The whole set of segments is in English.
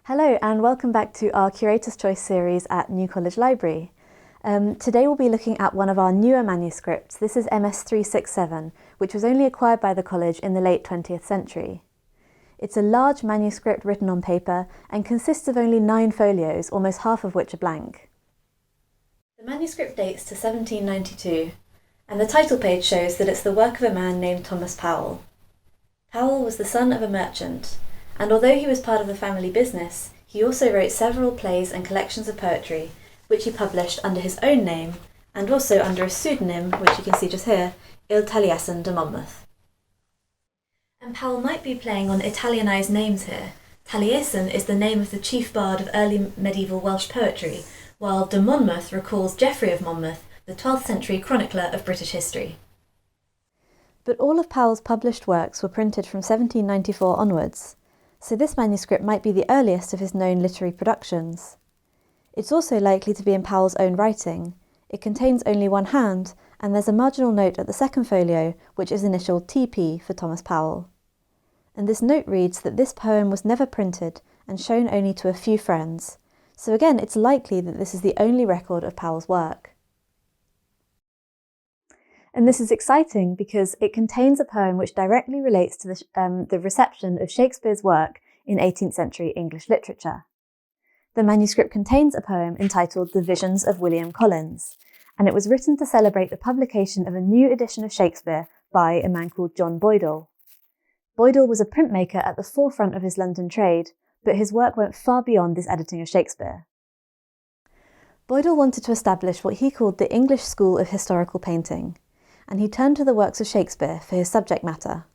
Hello and welcome back to our Curators Choice series at New College Library. Today we'll be looking at one of our newer manuscripts. This is MS 367, which was only acquired by the college in the late 20th century. It's a large manuscript written on paper and consists of only 9 folios, almost half of which are blank. The manuscript dates to 1792, and the title page shows that it's the work of a man named Thomas Powell. Powell was the son of a merchant, and although he was part of the family business, he also wrote several plays and collections of poetry, which he published under his own name, and also under a pseudonym, which you can see just here, Il Taliesin de Monmouth. And Powell might be playing on Italianised names here. Taliesin is the name of the chief bard of early medieval Welsh poetry, while de Monmouth recalls Geoffrey of Monmouth, the 12th century chronicler of British history. But all of Powell's published works were printed from 1794 onwards, so this manuscript might be the earliest of his known literary productions. It's also likely to be in Powell's own writing. It contains only one hand, and there's a marginal note at the second folio, which is initialed TP for Thomas Powell. And this note reads that this poem was never printed and shown only to a few friends, so again it's likely that this is the only record of Powell's work. And this is exciting because it contains a poem which directly relates to the reception of Shakespeare's work in 18th century English literature. The manuscript contains a poem entitled The Visions of William Collins, and it was written to celebrate the publication of a new edition of Shakespeare by a man called John Boydell. Boydell was a printmaker at the forefront of his London trade, but his work went far beyond this editing of Shakespeare. Boydell wanted to establish what he called the English school of historical painting, and he turned to the works of Shakespeare for his subject matter.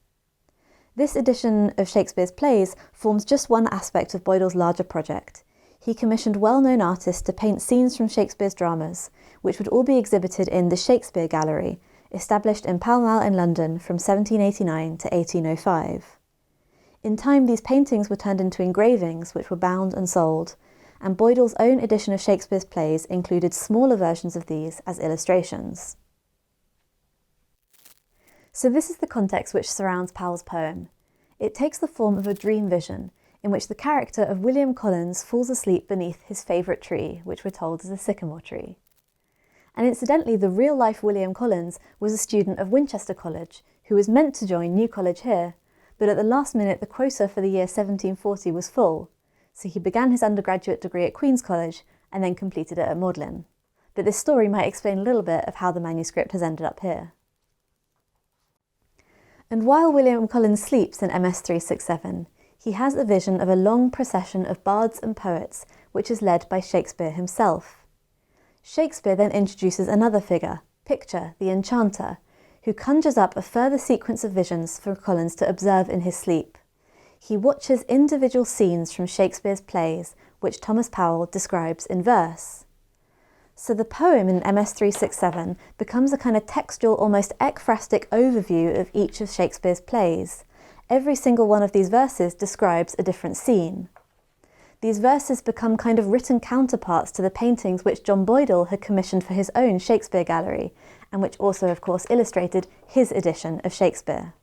This edition of Shakespeare's plays forms just one aspect of Boydell's larger project. He commissioned well-known artists to paint scenes from Shakespeare's dramas, which would all be exhibited in the Shakespeare Gallery, established in Pall Mall in London from 1789 to 1805. In time, these paintings were turned into engravings, which were bound and sold, and Boydell's own edition of Shakespeare's plays included smaller versions of these as illustrations. So this is the context which surrounds Powell's poem. It takes the form of a dream vision, in which the character of William Collins falls asleep beneath his favourite tree, which we're told is a sycamore tree. And incidentally, the real-life William Collins was a student of Winchester College, who was meant to join New College here, but at the last minute the quota for the year 1740 was full, so he began his undergraduate degree at Queen's College and then completed it at Magdalen. But this story might explain a little bit of how the manuscript has ended up here. And while William Collins sleeps in MS 367, he has a vision of a long procession of bards and poets, which is led by Shakespeare himself. Shakespeare then introduces another figure, Picture, the enchanter, who conjures up a further sequence of visions for Collins to observe in his sleep. He watches individual scenes from Shakespeare's plays, which Thomas Powell describes in verse. So the poem in MS 367 becomes a kind of textual, almost ekphrastic overview of each of Shakespeare's plays. Every single one of these verses describes a different scene. These verses become kind of written counterparts to the paintings which John Boydell had commissioned for his own Shakespeare Gallery, and which also, of course, illustrated his edition of Shakespeare.